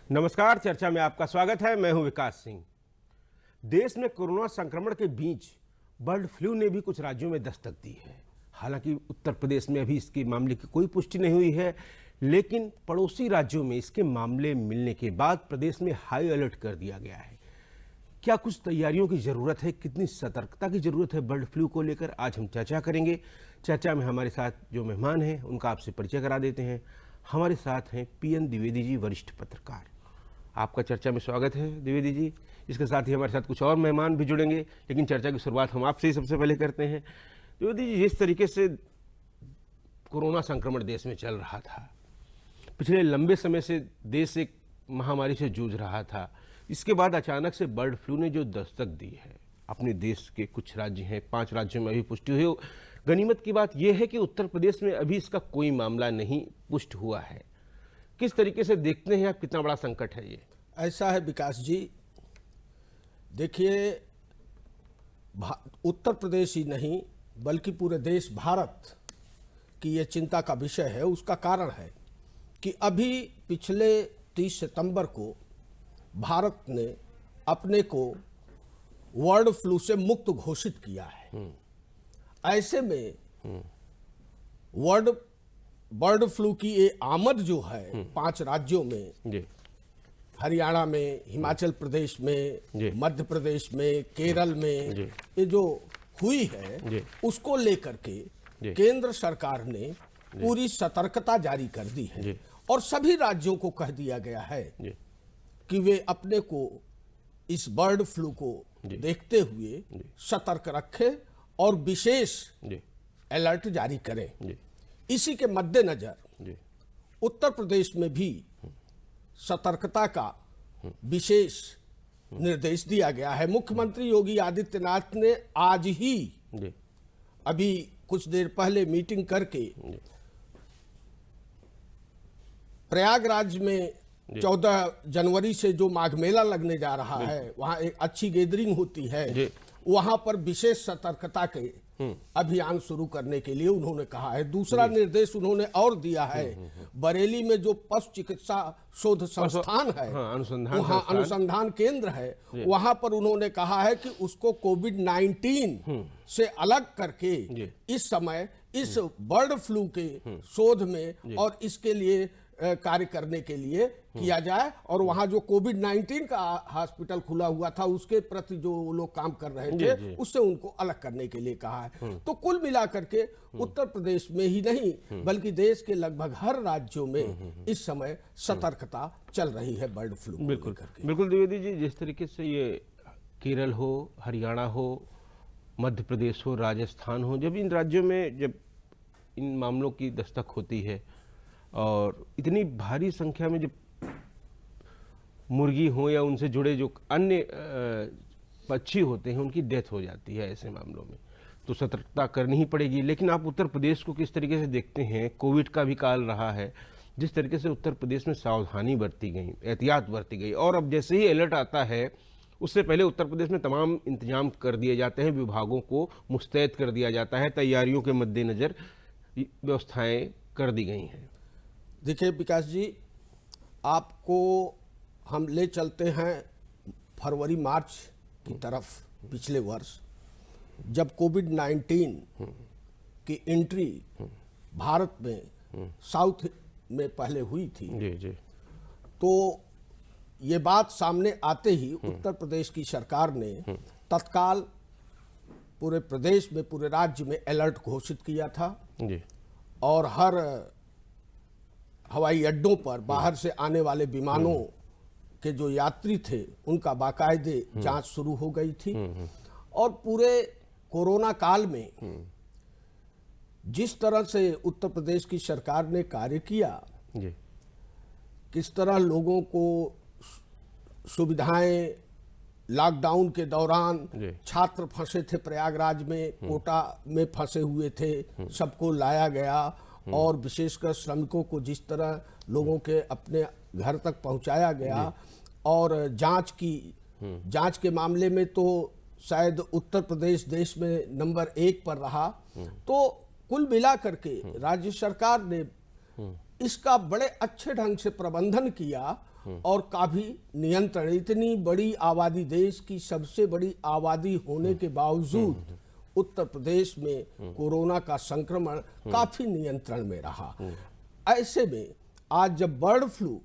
नमस्कार। चर्चा में आपका स्वागत है। मैं हूं विकास सिंह। देश में कोरोना संक्रमण के बीच बर्ड फ्लू ने भी कुछ राज्यों में दस्तक दी है। हालांकि उत्तर प्रदेश में अभी इसके मामले की कोई पुष्टि नहीं हुई है, लेकिन पड़ोसी राज्यों में इसके मामले मिलने के बाद प्रदेश में हाई अलर्ट कर दिया गया है। क्या कुछ तैयारियों की जरूरत है, कितनी सतर्कता की जरूरत है बर्ड फ्लू को लेकर, आज हम चर्चा करेंगे। चर्चा में हमारे साथ जो मेहमान हैं उनका आपसे परिचय करा देते हैं। हमारे साथ हैं पीएन द्विवेदी जी, वरिष्ठ पत्रकार। आपका चर्चा में स्वागत है द्विवेदी जी। इसके साथ ही हमारे साथ कुछ और मेहमान भी जुड़ेंगे, लेकिन चर्चा की शुरुआत हम आपसे ही सबसे पहले करते हैं। द्विवेदी जी, जिस तरीके से कोरोना संक्रमण देश में चल रहा था, पिछले लंबे समय से देश एक महामारी से जूझ रहा था, इसके बाद अचानक से बर्ड फ्लू ने जो दस्तक दी है, अपने देश के कुछ राज्य हैं, 5 राज्यों में अभी पुष्टि हुई। गनीमत की बात यह है कि उत्तर प्रदेश में अभी इसका कोई मामला नहीं पुष्ट हुआ है। किस तरीके से देखते हैं आप, कितना बड़ा संकट है ये? ऐसा है विकास जी, देखिए, उत्तर प्रदेश ही नहीं बल्कि पूरे देश भारत की ये चिंता का विषय है। उसका कारण है कि अभी पिछले 30 सितंबर को भारत ने अपने को बर्ड फ्लू से मुक्त घोषित किया है। ऐसे में बर्ड फ्लू की ये आमद जो है 5 राज्यों में, हरियाणा में, हिमाचल प्रदेश में, मध्य प्रदेश में, केरल में, ये जो हुई है, उसको लेकर के केंद्र सरकार ने पूरी सतर्कता जारी कर दी है और सभी राज्यों को कह दिया गया है कि वे अपने को इस बर्ड फ्लू को देखते हुए सतर्क रखें और विशेष अलर्ट जारी करें। इसी के मद्देनजर उत्तर प्रदेश में भी सतर्कता का विशेष निर्देश दिया गया है। मुख्यमंत्री योगी आदित्यनाथ ने आज ही अभी कुछ देर पहले मीटिंग करके प्रयागराज में 14 जनवरी से जो माघ मेला लगने जा रहा है, वहां एक अच्छी गैदरिंग होती है, वहां पर विशेष सतर्कता के अभियान शुरू करने के लिए उन्होंने कहा है। दूसरा निर्देश उन्होंने और दिया है, बरेली में जो पशु चिकित्सा शोध संस्थान है, वहां अनुसंधान केंद्र है, वहां पर उन्होंने कहा है कि उसको कोविड-19 से अलग करके इस समय इस बर्ड फ्लू के शोध में और इसके लिए कार्य करने के लिए किया जाए। और वहां जो कोविड-19 का हॉस्पिटल खुला हुआ था, उसके प्रति जो लोग काम कर रहे थे, उससे उनको अलग करने के लिए कहा है। तो कुल मिलाकर के उत्तर प्रदेश में ही नहीं बल्कि देश के लगभग हर राज्यों में इस समय सतर्कता चल रही है बर्ड फ्लू। बिल्कुल बिल्कुल द्विवेदी जी, जिस तरीके से ये केरल हो, हरियाणा हो, मध्य प्रदेश हो, राजस्थान हो, जब इन राज्यों में जब इन मामलों की दस्तक होती है और इतनी भारी संख्या में जब मुर्गी हो या उनसे जुड़े जो अन्य पक्षी होते हैं उनकी डेथ हो जाती है, ऐसे मामलों में तो सतर्कता करनी ही पड़ेगी। लेकिन आप उत्तर प्रदेश को किस तरीके से देखते हैं? कोविड का भी काल रहा है, जिस तरीके से उत्तर प्रदेश में सावधानी बरती गई, एहतियात बरती गई, और अब जैसे ही अलर्ट आता है उससे पहले उत्तर प्रदेश में तमाम इंतजाम कर दिए जाते हैं, विभागों को मुस्तैद कर दिया जाता है, तैयारियों के मद्देनजर व्यवस्थाएं कर दी गई हैं। देखिए विकास जी, आपको हम ले चलते हैं फरवरी मार्च की तरफ। पिछले वर्ष जब कोविड-19 की एंट्री भारत में साउथ में पहले हुई थी, तो ये बात सामने आते ही उत्तर प्रदेश की सरकार ने तत्काल पूरे प्रदेश में, पूरे राज्य में अलर्ट घोषित किया था और हर हवाई अड्डों पर बाहर से आने वाले विमानों के जो यात्री थे उनका बाकायदे जांच शुरू हो गई थी। और पूरे कोरोना काल में जिस तरह से उत्तर प्रदेश की सरकार ने कार्य किया, किस तरह लोगों को सुविधाएं, लॉकडाउन के दौरान छात्र फंसे थे प्रयागराज में, कोटा में फंसे हुए थे, सबको लाया गया और विशेषकर श्रमिकों को जिस तरह लोगों के अपने घर तक पहुंचाया गया। और जांच के मामले में तो शायद उत्तर प्रदेश देश में नंबर 1 पर रहा। तो कुल मिला करके राज्य सरकार ने इसका बड़े अच्छे ढंग से प्रबंधन किया और काफी नियंत्रण, इतनी बड़ी आबादी, देश की सबसे बड़ी आबादी होने के बावजूद उत्तर प्रदेश में कोरोना का संक्रमण काफी नियंत्रण में रहा। ऐसे में आज जब बर्ड फ्लू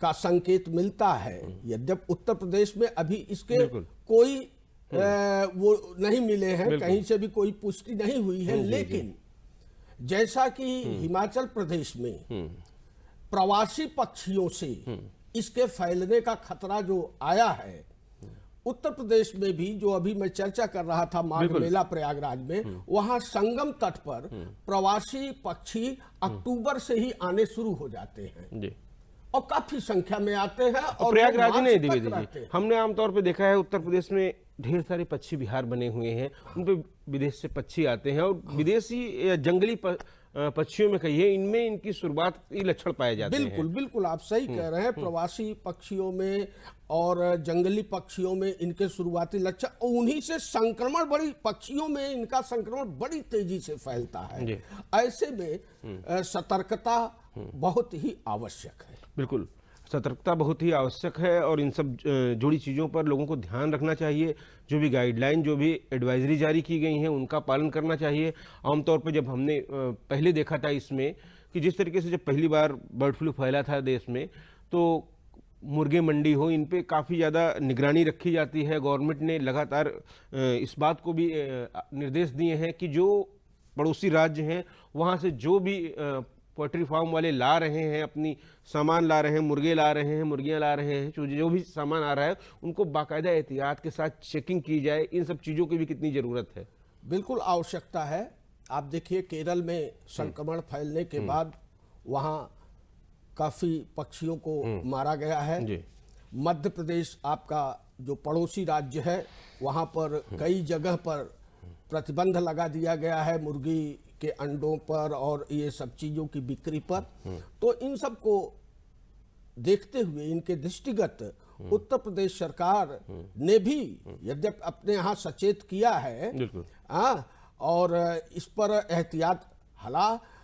का संकेत मिलता है, यद्यप उत्तर प्रदेश में अभी इसके कोई वो नहीं मिले हैं, कहीं से भी कोई पुष्टि नहीं हुई है, लेकिन जैसा कि हिमाचल प्रदेश में प्रवासी पक्षियों से इसके फैलने का खतरा जो आया है, उत्तर प्रदेश में भी जो अभी मैं चर्चा कर रहा था माघ मेला प्रयागराज में, वहां संगम तट पर प्रवासी पक्षी अक्टूबर से ही आने शुरू हो जाते हैं और काफी संख्या में आते हैं। और प्रयागराज नहीं द्विवेदी जी, हमने आमतौर पे देखा है उत्तर प्रदेश में ढेर सारे पक्षी विहार बने हुए हैं, उन पे विदेश से पक्षी आते हैं और विदेशी या जंगली पक्षियों में कहिए, इनमें इनकी शुरुआती लक्षण पाए जाते हैं। बिल्कुल बिल्कुल आप सही कह रहे हैं, प्रवासी पक्षियों में और जंगली पक्षियों में इनके शुरुआती लक्षण, उन्हीं से संक्रमण बड़ी, पक्षियों में इनका संक्रमण बड़ी तेजी से फैलता है। ऐसे में सतर्कता बहुत ही आवश्यक है। बिल्कुल, सतर्कता बहुत ही आवश्यक है और इन सब जुड़ी चीज़ों पर लोगों को ध्यान रखना चाहिए। जो भी गाइडलाइन, जो भी एडवाइजरी जारी की गई हैं, उनका पालन करना चाहिए। आमतौर पर जब हमने पहले देखा था इसमें कि जिस तरीके से जब पहली बार बर्ड फ्लू फैला था देश में, तो मुर्गे मंडी हो, इन पे काफ़ी ज़्यादा निगरानी रखी जाती है। गवर्नमेंट ने लगातार इस बात को भी निर्देश दिए हैं कि जो पड़ोसी राज्य हैं वहाँ से जो भी पोल्ट्री फार्म वाले ला रहे हैं, अपनी सामान ला रहे हैं, मुर्गे ला रहे हैं, मुर्गियां ला रहे हैं, जो भी सामान आ रहा है, उनको बाकायदा एहतियात के साथ चेकिंग की जाए। इन सब चीज़ों की भी कितनी ज़रूरत है? बिल्कुल आवश्यकता है। आप देखिए केरल में संक्रमण फैलने के बाद वहाँ काफ़ी पक्षियों को मारा गया है। मध्य प्रदेश आपका जो पड़ोसी राज्य है, वहाँ पर कई जगह पर प्रतिबंध लगा दिया गया है मुर्गी के अंडों पर और ये सब चीजों की बिक्री पर। तो इन सब को देखते हुए, इनके दृष्टिगत उत्तर प्रदेश सरकार ने भी यद्यप अपने यहाँ सचेत किया है और इस पर एहतियात, हालांकि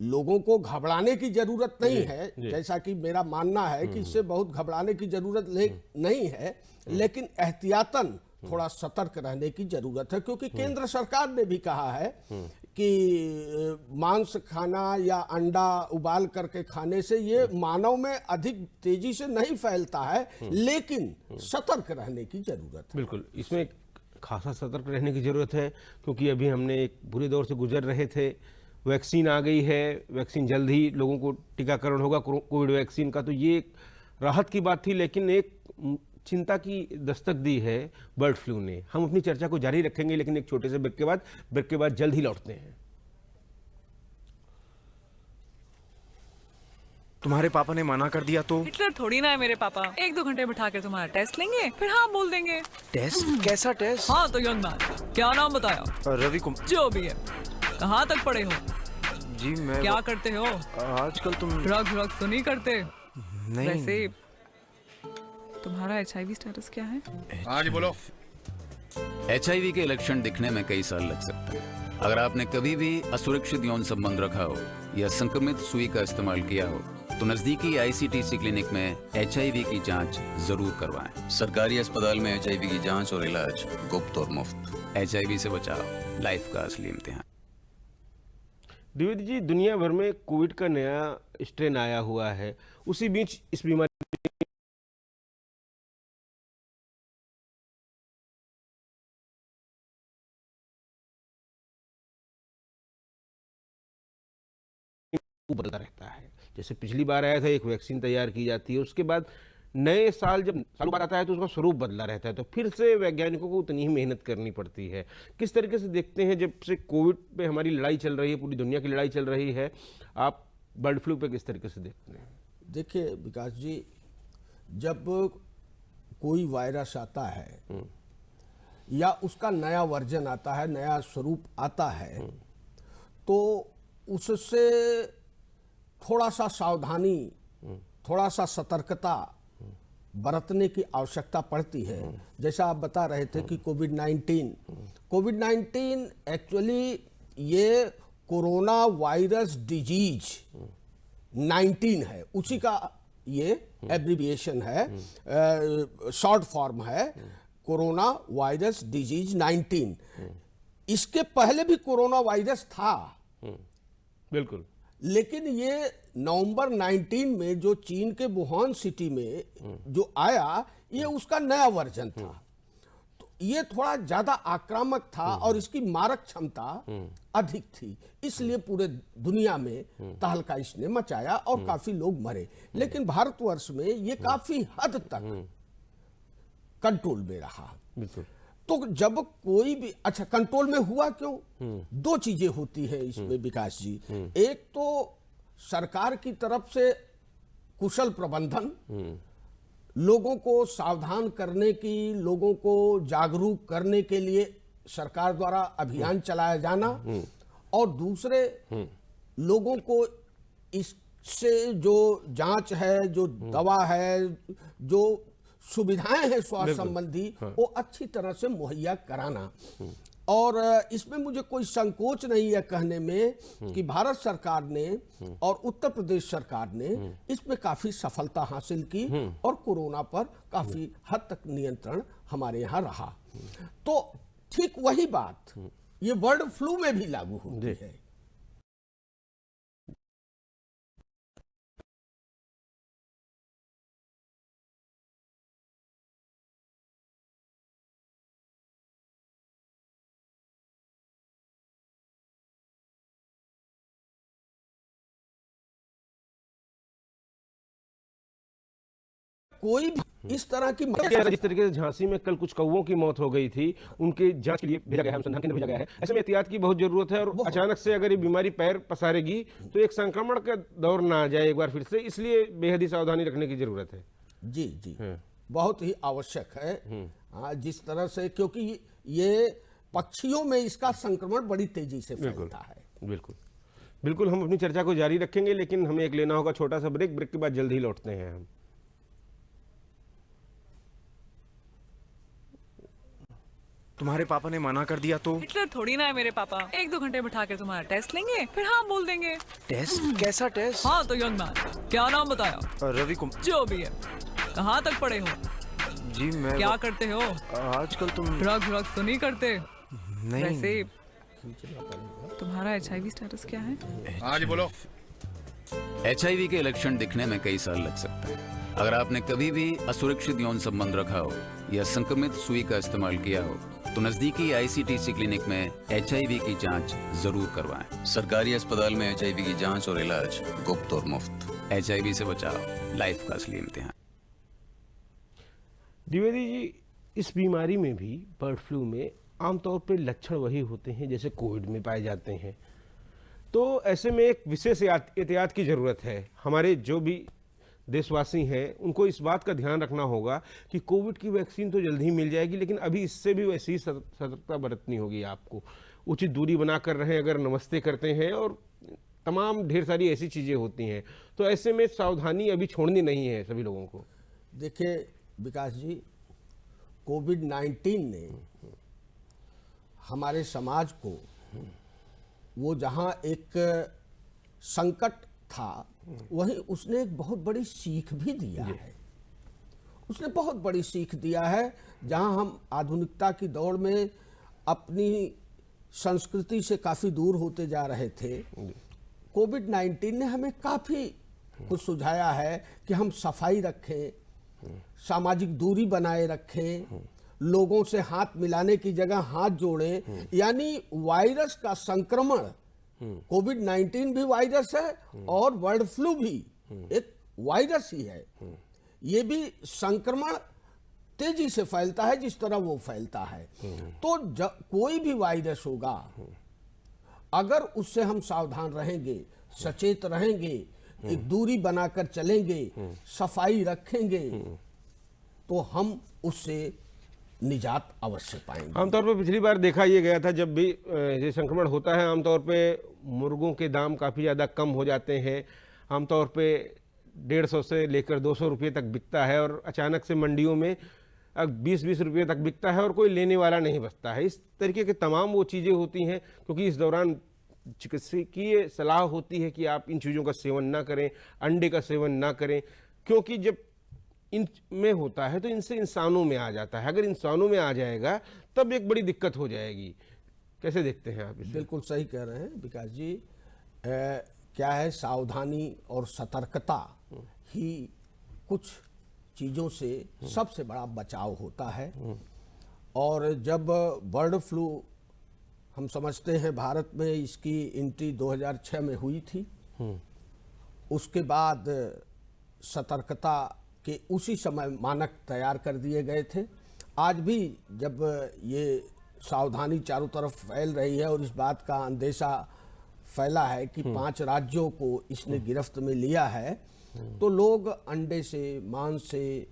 लोगों को घबराने की जरूरत नहीं है, जैसा कि मेरा मानना है कि इससे बहुत घबराने की जरूरत नहीं है, लेकिन एहतियातन थोड़ा सतर्क रहने की जरूरत है, क्योंकि केंद्र सरकार ने भी कहा है कि मांस खाना या अंडा उबाल करके खाने से ये मानव में अधिक तेजी से नहीं फैलता है, लेकिन सतर्क रहने की जरूरत है। बिल्कुल, इसमें खासा सतर्क रहने की जरूरत है, क्योंकि अभी हमने एक बुरे दौर से गुजर रहे थे। वैक्सीन आ गई है, वैक्सीन जल्द ही लोगों को टीकाकरण होगा कोविड वैक्सीन का, तो ये एक राहत की बात थी, लेकिन एक चिंता की दस्तक दी है बर्ड फ्लू ने। हम अपनी चर्चा को जारी रखेंगे, लेकिन एक छोटे से ब्रेक के बाद जल्द ही लौटते हैं। तुम्हारे पापा ने मना कर दिया तो? हिटलर थोड़ी ना है मेरे पापा। 1-2 घंटे बिठा के तुम्हारा टेस्ट लेंगे, फिर हाँ बोल देंगे। टेस्ट? कैसा टेस्ट? हाँ तो यंग मैन, क्या नाम बताया? रवि कुमार। जो भी है, कहाँ तक पढ़े हो? जी मैं क्या करते हो आजकल? तुम ड्रग्स तो नहीं करते? नहीं। वैसे तुम्हारा HIV स्टेटस क्या है? हाँ जी बोलो। HIV के लक्षण दिखने में कई साल लग सकते हैं। अगर आपने कभी भी असुरक्षित यौन संबंध रखा हो या संक्रमित सुई का इस्तेमाल किया हो, तो नजदीकी ICTC क्लिनिक में HIV की जांच जरूर करवाएं। सरकारी अस्पताल में HIV की जांच और इलाज गुप्त और मुफ्त। HIV से बचाव लाइफ का असली इम्तिहान। द्विवेदी जी, दुनिया भर में कोविड का नया स्ट्रेन आया हुआ है, उसी बीच इस बीमारी बदलता रहता है। जैसे पिछली बार आया था, एक वैक्सीन तैयार की जाती है, उसके बाद नए साल जब सालों बाद आता है तो उसका स्वरूप बदला रहता है, तो फिर से वैज्ञानिकों को उतनी ही मेहनत करनी पड़ती है। किस तरीके से देखते हैं, जब से कोविड पे हमारी लड़ाई चल रही है, पूरी दुनिया की लड़ाई चल रही है, आप बर्ड फ्लू पे किस तरीके से देखते हैं? देखिए विकास जी, जब कोई वायरस आता है या उसका नया वर्जन आता है, नया स्वरूप आता है, तो उससे थोड़ा सा सावधानी, थोड़ा सा सतर्कता बरतने की आवश्यकता पड़ती है। जैसा आप बता रहे थे कि कोविड 19 एक्चुअली ये कोरोना वायरस डिजीज 19 है, उसी का ये एब्रिविएशन है, शॉर्ट फॉर्म है, कोरोना वायरस डिजीज 19। इसके पहले भी कोरोना वायरस था, बिल्कुल, लेकिन ये नवंबर 19 में जो चीन के वुहान सिटी में जो आया, ये उसका नया वर्जन था। तो ये थोड़ा ज्यादा आक्रामक था और इसकी मारक क्षमता अधिक थी, इसलिए पूरे दुनिया में तहलका इसने मचाया और काफी लोग मरे। लेकिन भारतवर्ष में ये काफी हद तक कंट्रोल में रहा। बिल्कुल। तो जब कोई भी, अच्छा कंट्रोल में हुआ क्यों? दो चीजें होती है इसमें विकास जी। एक तो सरकार की तरफ से कुशल प्रबंधन, लोगों को सावधान करने की, लोगों को जागरूक करने के लिए सरकार द्वारा अभियान चलाया जाना, और दूसरे लोगों को इससे जो जांच है, जो दवा है, जो सुविधाएं हैं स्वास्थ्य संबंधी, वो अच्छी तरह से मुहैया कराना। और इसमें मुझे कोई संकोच नहीं है कहने में कि भारत सरकार ने और उत्तर प्रदेश सरकार ने इसमें काफी सफलता हासिल की और कोरोना पर काफी हद तक नियंत्रण हमारे यहाँ रहा। तो ठीक वही बात ये बर्ड फ्लू में भी लागू होती है। कोई भी इस तरह की जिस तरीके से झांसी में कल कुछ कौवों की मौत हो गई थी, उनके जांच के लिए भेजा गया है, अनुसंधान केंद्र भेजा गया है। ऐसे में एहतियात की बहुत जरूरत है, और अचानक से अगर ये बीमारी पैर पसारेगी तो एक संक्रमण का दौर ना आ जाए एक बार फिर से, इसलिए बेहद ही सावधानी रखने की जरूरत है। जी जी, बहुत ही आवश्यक है। हाँ, जिस तरह से, क्योंकि ये पक्षियों में इसका संक्रमण बड़ी तेजी से फैलता है। बिल्कुल बिल्कुल, हम अपनी चर्चा को जारी रखेंगे, लेकिन हमें एक लेना होगा छोटा सा ब्रेक। ब्रेक के बाद जल्द ही लौटते हैं हम। तुम्हारे पापा ने मना कर दिया तो? हिटलर थोड़ी ना है मेरे पापा। 1-2 घंटे बिठा के तुम्हारा टेस्ट लेंगे, फिर हाँ बोल देंगे। टेस्ट? कैसा टेस्ट? हाँ तो यंग मैन, क्या नाम बताया? रवि कुमार। जो भी है, कहाँ तक पढ़े हो? जी मैं क्या करते हो? आजकल तुम ड्रग्स तो नहीं करते? नहीं। वैसे तुम्हारा HIV स्टेटस क्या है? हाँ जी बोलो। HIV के लक्षण दिखने में कई साल लग सकते हैं। अगर आपने कभी भी असुरक्षित यौन संबंध रखा हो या संक्रमित सुई का इस्तेमाल किया हो, तो नजदीकी ICTC क्लिनिक में HIV की जांच जरूर करवाएं। सरकारी अस्पताल में HIV की जांच और इलाज गुप्त और मुफ्त। HIV से बचाओ, लाइफ का असली इम्तिहान। द्विवेदी जी, इस बीमारी में भी, बर्ड फ्लू में, आमतौर पर लक्षण वही होते हैं जैसे कोविड में पाए जाते हैं। तो ऐसे में एक विशेष एहतियात की जरूरत है। हमारे जो भी देशवासी हैं उनको इस बात का ध्यान रखना होगा कि कोविड की वैक्सीन तो जल्द ही मिल जाएगी, लेकिन अभी इससे भी वैसी ही सतर्कता बरतनी होगी आपको। उचित दूरी बनाकर रहें अगर नमस्ते करते हैं, और तमाम ढेर सारी ऐसी चीज़ें होती हैं। तो ऐसे में सावधानी अभी छोड़नी नहीं है सभी लोगों को। देखिए विकास जी, कोविड-19 ने हमारे समाज को, वो जहाँ एक संकट था, वहीं उसने एक बहुत बड़ी सीख भी दिया है। उसने बहुत बड़ी सीख दिया है। जहां हम आधुनिकता की दौड़ में अपनी संस्कृति से काफी दूर होते जा रहे थे, कोविड-19 ने हमें काफी कुछ सुझाया है कि हम सफाई रखें, सामाजिक दूरी बनाए रखें, लोगों से हाथ मिलाने की जगह हाथ जोड़ें। यानी वायरस का संक्रमण, कोविड-19 भी वायरस है और बर्ड फ्लू भी एक वायरस ही है। ये भी संक्रमण तेजी से फैलता है जिस तरह वो फैलता है। तो कोई भी वायरस होगा, अगर उससे हम सावधान रहेंगे, सचेत रहेंगे, एक दूरी बनाकर चलेंगे, सफाई रखेंगे, तो हम उससे निजात अवश्य पाएंगे। आमतौर पर पिछली बार देखा ये गया था, जब भी ये संक्रमण होता है, आमतौर पे मुर्गों के दाम काफ़ी ज़्यादा कम हो जाते हैं। आमतौर पे 150 से लेकर 200 रुपये तक बिकता है, और अचानक से मंडियों में 20-20 रुपये तक बिकता है और कोई लेने वाला नहीं बचता है। इस तरीके के तमाम वो चीज़ें होती हैं, क्योंकि इस दौरान चिकित्सकीय सलाह होती है कि आप इन चीज़ों का सेवन ना करें, अंडे का सेवन ना करें, क्योंकि जब इन में होता है तो इनसे इंसानों में आ जाता है। अगर इंसानों में आ जाएगा तब एक बड़ी दिक्कत हो जाएगी। कैसे देखते हैं आप इसे? बिल्कुल सही कह रहे हैं विकास जी। क्या है, सावधानी और सतर्कता ही कुछ चीज़ों से सबसे बड़ा बचाव होता है। और जब बर्ड फ्लू, हम समझते हैं भारत में इसकी एंट्री 2006 में हुई थी, उसके बाद सतर्कता के उसी समय मानक तैयार कर दिए गए थे। आज भी जब ये सावधानी चारों तरफ फैल रही है और इस बात का अंदेशा फैला है कि 5 राज्यों को इसने गिरफ्त में लिया है, तो लोग अंडे से, मांस से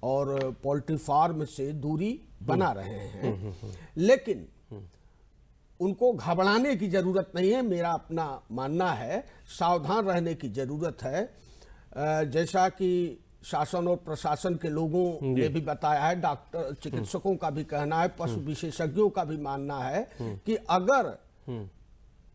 और पोल्ट्री फार्म से दूरी बना रहे हैं। लेकिन उनको घबराने की जरूरत नहीं है, मेरा अपना मानना है। सावधान रहने की जरूरत है। जैसा कि शासन और प्रशासन के लोगों ने भी बताया है, डॉक्टर, चिकित्सकों का भी कहना है, पशु विशेषज्ञों का भी मानना है कि अगर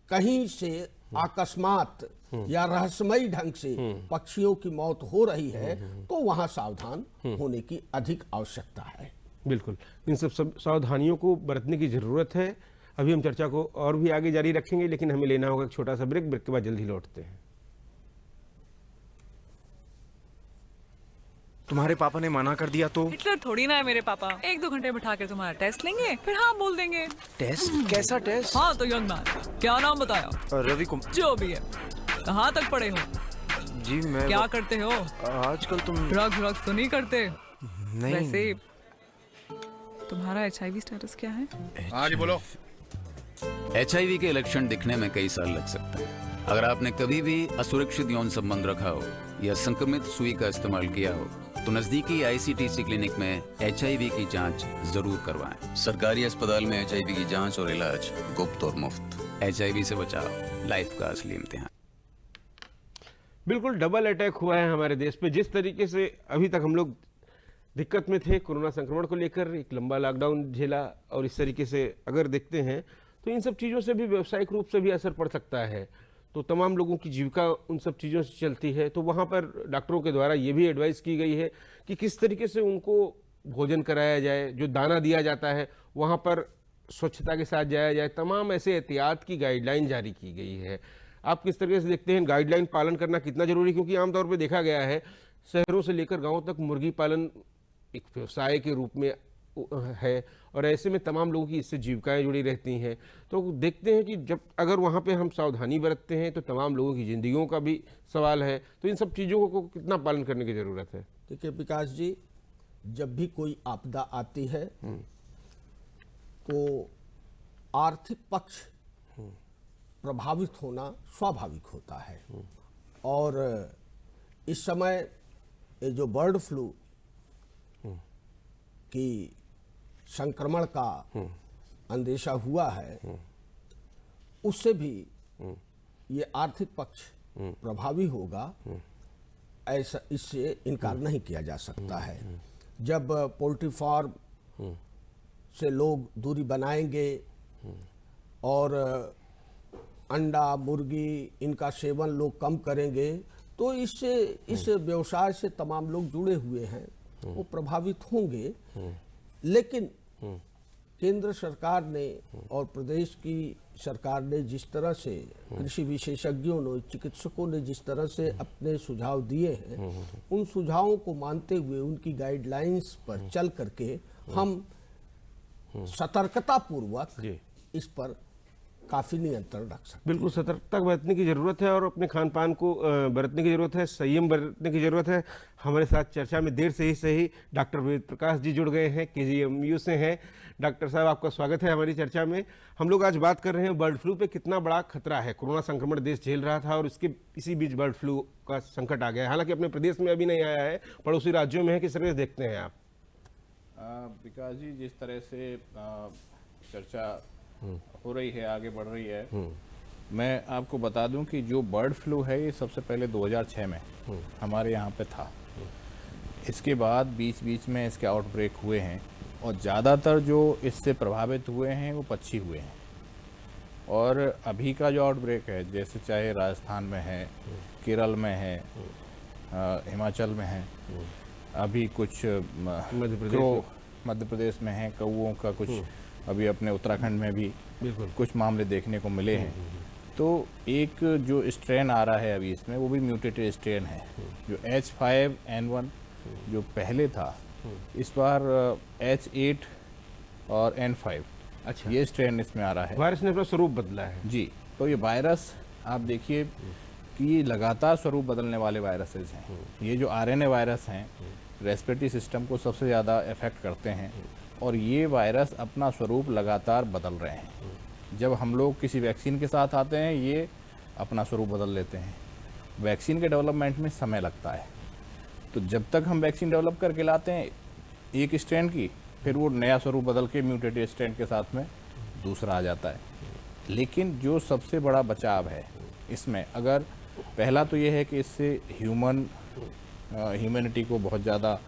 कहीं से अकस्मात या रहस्यमयी ढंग से पक्षियों की मौत हो रही है तो वहां सावधान होने की अधिक आवश्यकता है। बिल्कुल, इन सब सावधानियों को बरतने की जरूरत है। अभी हम चर्चा को और भी आगे जारी रखेंगे, लेकिन हमें लेना होगा एक छोटा सा ब्रेक। ब्रेक के बाद जल्दी लौटते हैं। तुम्हारे पापा ने मना कर दिया तो? हिटलर थोड़ी ना है मेरे पापा। 1-2 घंटे बिठा के तुम्हारा टेस्ट लेंगे, फिर हाँ बोल देंगे। टेस्ट? कैसा टेस्ट? हाँ तो यंग मैन, क्या नाम बताया? रवि कुमार। जो भी है, कहाँ तक पढ़े हो? जी मैं क्या करते हो? आजकल तुम ड्रग्स तो नहीं करते? नहीं। वैसे तुम्हारा HIV स्टेटस क्या है? हाँ जी बोलो। HIV के लक्षण दिखने में कई साल लग सकते हैं। अगर आपने कभी भी असुरक्षित यौन संबंध रखा हो या संक्रमित सुई का इस्तेमाल किया हो तो नजदीकी ICTC क्लिनिक में HIV की जांच जरूर करवाएं। सरकारी अस्पताल में HIV की जांच और इलाज गुप्त और मुफ्त। HIV से बचाओ, लाइफ का असली इम्तिहान। बिल्कुल डबल अटैक हुआ है हमारे देश पे। जिस तरीके से अभी तक हम लोग दिक्कत में थे कोरोना संक्रमण को लेकर, एक लंबा लॉकडाउन झेला, और इस तरीके से अगर देखते हैं तो इन सब चीज़ों से भी व्यावसायिक रूप से भी असर पड़ सकता है। तो तमाम लोगों की जीविका उन सब चीज़ों से चलती है। तो वहाँ पर डॉक्टरों के द्वारा ये भी एडवाइस की गई है कि किस तरीके से उनको भोजन कराया जाए, जो दाना दिया जाता है वहाँ पर स्वच्छता के साथ जाया जाए। तमाम ऐसे एहतियात की गाइडलाइन जारी की गई है। आप किस तरीके से देखते हैं गाइडलाइन पालन करना कितना जरूरी? क्योंकि आमतौर पर देखा गया है शहरों से लेकर गाँव तक मुर्गी पालन एक व्यवसाय के रूप में है, और ऐसे में तमाम लोगों की इससे जीविकाएं जुड़ी रहती हैं। तो देखते हैं कि जब अगर वहाँ पे हम सावधानी बरतते हैं तो तमाम लोगों की जिंदगियों का भी सवाल है। तो इन सब चीज़ों को कितना पालन करने की ज़रूरत है? देखिए विकास जी, जब भी कोई आपदा आती है तो आर्थिक पक्ष प्रभावित होना स्वाभाविक होता है। और इस समय ये जो बर्ड फ्लू की संक्रमण का अंदेशा हुआ है, उससे भी ये आर्थिक पक्ष प्रभावी होगा, ऐसा इससे इनकार नहीं किया जा सकता है। जब पोल्ट्री फार्म से लोग दूरी बनाएंगे और अंडा, मुर्गी, इनका सेवन लोग कम करेंगे तो इससे, इस व्यवसाय से तमाम लोग जुड़े हुए हैं, वो प्रभावित होंगे। लेकिन केंद्र सरकार ने और प्रदेश की सरकार ने जिस तरह से, कृषि विशेषज्ञों ने, चिकित्सकों ने जिस तरह से अपने सुझाव दिए हैं, उन सुझावों को मानते हुए उनकी गाइडलाइंस पर चल करके हम सतर्कता पूर्वक इस पर काफी नियंत्रण रख सकते। बिल्कुल सतर्कता बरतने की जरूरत है और अपने खान पान को बरतने की जरूरत है, संयम बरतने की जरूरत है। हमारे साथ चर्चा में देर से ही सही डॉक्टर वेद प्रकाश जी जुड़ गए हैं, KGMU से हैं। डॉक्टर साहब आपका स्वागत है हमारी चर्चा में। हम लोग आज बात कर रहे हैं बर्ड फ्लू पे कितना बड़ा खतरा है। कोरोना संक्रमण देश झेल रहा था और इसके इसी बीच बर्ड फ्लू का संकट आ गया है। हालांकि अपने प्रदेश में अभी नहीं आया है, पड़ोसी राज्यों में है। किस तरह से देखते हैं आप? विकास जी, जिस तरह से चर्चा हो रही है, आगे बढ़ रही है, मैं आपको बता दूं कि जो बर्ड फ्लू है ये सबसे पहले 2006 में हमारे यहाँ पे था। इसके बाद बीच बीच में इसके आउटब्रेक हुए हैं और ज़्यादातर जो इससे प्रभावित हुए हैं वो पक्षी हुए हैं। और अभी का जो आउटब्रेक है, जैसे चाहे राजस्थान में है, केरल में है, हिमाचल में है, अभी कुछ मध्य प्रदेश में है, कौओं का कुछ अभी अपने उत्तराखंड में भी कुछ मामले देखने को मिले हैं। तो एक जो स्ट्रेन आ रहा है अभी इसमें, वो भी म्यूटेटेड स्ट्रेन है। जो H5N1 जो पहले था, इस बार H8 और N5, अच्छा, ये स्ट्रेन इसमें आ रहा है। वायरस ने अपना स्वरूप बदला है जी। तो ये वायरस आप देखिए कि ये लगातार स्वरूप बदलने वाले वायरसेस हैं। ये जो RNA वायरस हैं, रेस्पिरेटरी सिस्टम को सबसे ज़्यादा इफेक्ट करते हैं, और ये वायरस अपना स्वरूप लगातार बदल रहे हैं। जब हम लोग किसी वैक्सीन के साथ आते हैं, ये अपना स्वरूप बदल लेते हैं। वैक्सीन के डेवलपमेंट में समय लगता है, तो जब तक हम वैक्सीन डेवलप करके लाते हैं एक स्ट्रेन की, फिर वो नया स्वरूप बदल के म्यूटेटेड स्ट्रेन के साथ में दूसरा आ जाता है। लेकिन जो सबसे बड़ा बचाव है इसमें, अगर पहला तो ये है कि इससे ह्यूमैनिटी को बहुत ज़्यादा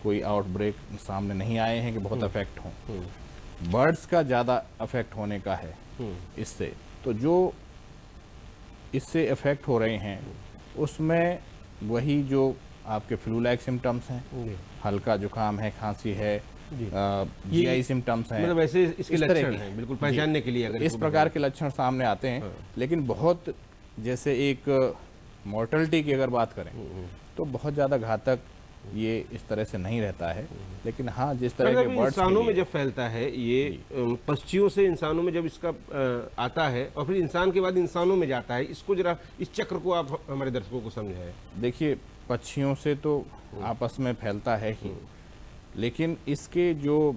कोई आउटब्रेक सामने नहीं आए हैं कि बहुत अफेक्ट हों। बर्ड्स का ज़्यादा अफेक्ट होने का है इससे। तो जो इससे अफेक्ट हो रहे हैं उसमें वही जो आपके फ्लू लाइक सिम्टम्स हैं, हल्का जुकाम है, खांसी है, GI सिम्टम्स हैं, मतलब वैसे इसके इस तरह लक्षण की हैं, बिल्कुल पहचानने के लिए अगर इस प्रकार के लक्षण सामने आते हैं। लेकिन बहुत, जैसे एक मॉर्टलिटी की अगर बात करें तो बहुत ज़्यादा घातक ये इस तरह से नहीं रहता है। लेकिन हाँ, जिस तरह के बर्ड्स इंसानों में जब फैलता है ये, पक्षियों से इंसानों में जब इसका आता है और फिर इंसान के बाद इंसानों में जाता है, इसको जरा इस चक्र को आप हमारे दर्शकों को समझाएं। देखिए, पक्षियों से तो आपस में फैलता है ही, लेकिन इसके जो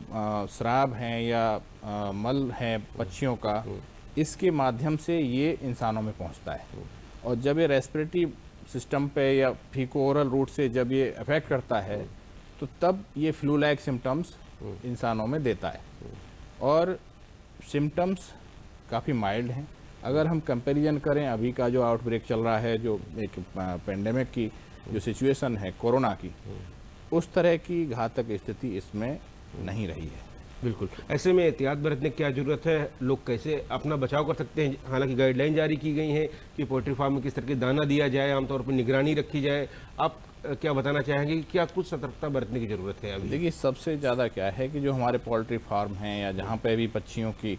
श्राव हैं या मल है पक्षियों का, इसके माध्यम से ये इंसानों में पहुंचता है। और जब ये रेस्पिरेटरी सिस्टम पे या फीको ओरल रूट से जब ये अफेक्ट करता है, तो तब ये फ्लू लाइक सिम्टम्स इंसानों में देता है। और सिम्टम्स काफ़ी माइल्ड हैं। अगर हम कंपैरिजन करें अभी का जो आउटब्रेक चल रहा है, जो एक पेंडेमिक की जो सिचुएशन है कोरोना की, उस तरह की घातक स्थिति इसमें नहीं रही है। बिल्कुल। ऐसे में एहतियात बरतने की क्या जरूरत है? लोग कैसे अपना बचाव कर सकते हैं? हालांकि गाइडलाइन जारी की गई है कि पोल्ट्री फार्म में किस तरह के दाना दिया जाए, आमतौर पर निगरानी रखी जाए। आप क्या बताना चाहेंगे कि क्या कुछ सतर्कता बरतने की जरूरत है अभी? देखिए, सबसे ज़्यादा क्या है कि जो हमारे पोल्ट्री फार्म हैं या जहाँ पे भी पक्षियों की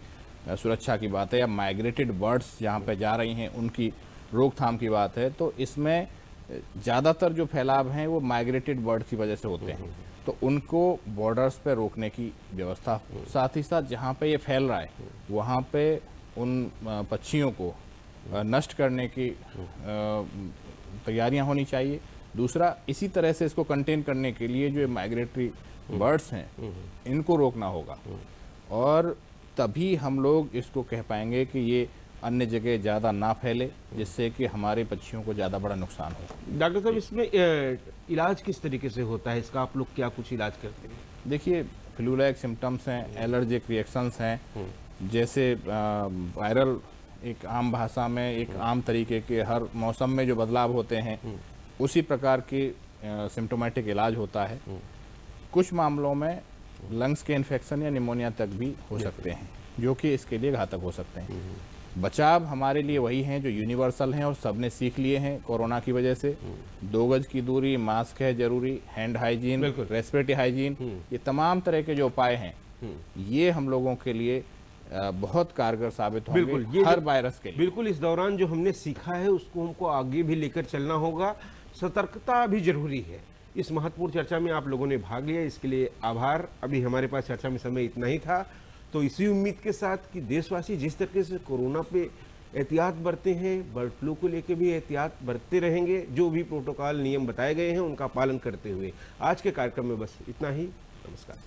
सुरक्षा की बात है, या माइग्रेटेड बर्ड्स जहाँ पे जा रही हैं उनकी रोकथाम की बात है, तो इसमें ज़्यादातर जो फैलाव हैं वो माइग्रेटेड बर्ड की वजह से होते हैं। तो उनको बॉर्डर्स पे रोकने की व्यवस्था, साथ ही साथ जहाँ पे ये फैल रहा है वहाँ पे उन पक्षियों को नष्ट करने की तैयारियां होनी चाहिए। दूसरा, इसी तरह से इसको कंटेन करने के लिए जो माइग्रेटरी बर्ड्स हैं इनको रोकना होगा, और तभी हम लोग इसको कह पाएंगे कि ये अन्य जगह ज़्यादा ना फैले, जिससे कि हमारे पक्षियों को ज़्यादा बड़ा नुकसान हो। डॉक्टर साहब, इसमें इलाज किस तरीके से होता है इसका? आप लोग क्या कुछ इलाज करते हैं? देखिए, फ्लू लाइक सिम्टम्स हैं, एलर्जिक रिएक्शंस हैं, जैसे वायरल, एक आम भाषा में एक आम तरीके के हर मौसम में जो बदलाव होते हैं, उसी प्रकार के सिम्टोमेटिक इलाज होता है। कुछ मामलों में लंग्स के इन्फेक्शन या निमोनिया तक भी हो सकते हैं, जो कि इसके लिए घातक हो सकते हैं। बचाव हमारे लिए वही हैं जो यूनिवर्सल हैं और सबने सीख लिए हैं कोरोना की वजह से। 2 गज की दूरी, मास्क है जरूरी, हैंड हाइजीन, रेस्पिरेटरी हाइजीन, ये तमाम तरह के जो उपाय हैं, ये हम लोगों के लिए बहुत कारगर साबित होंगे हर वायरस के लिए। बिल्कुल, इस दौरान जो हमने सीखा है उसको हमको आगे भी लेकर चलना होगा। सतर्कता भी जरूरी है। इस महत्वपूर्ण चर्चा में आप लोगों ने भाग लिया, इसके लिए आभार। अभी हमारे पास चर्चा में समय इतना ही था, तो इसी उम्मीद के साथ कि देशवासी जिस तरीके से कोरोना पे एहतियात बरते हैं, बर्ड फ्लू को लेकर भी एहतियात बरतते रहेंगे। जो भी प्रोटोकॉल नियम बताए गए हैं उनका पालन करते हुए। आज के कार्यक्रम में बस इतना ही। नमस्कार।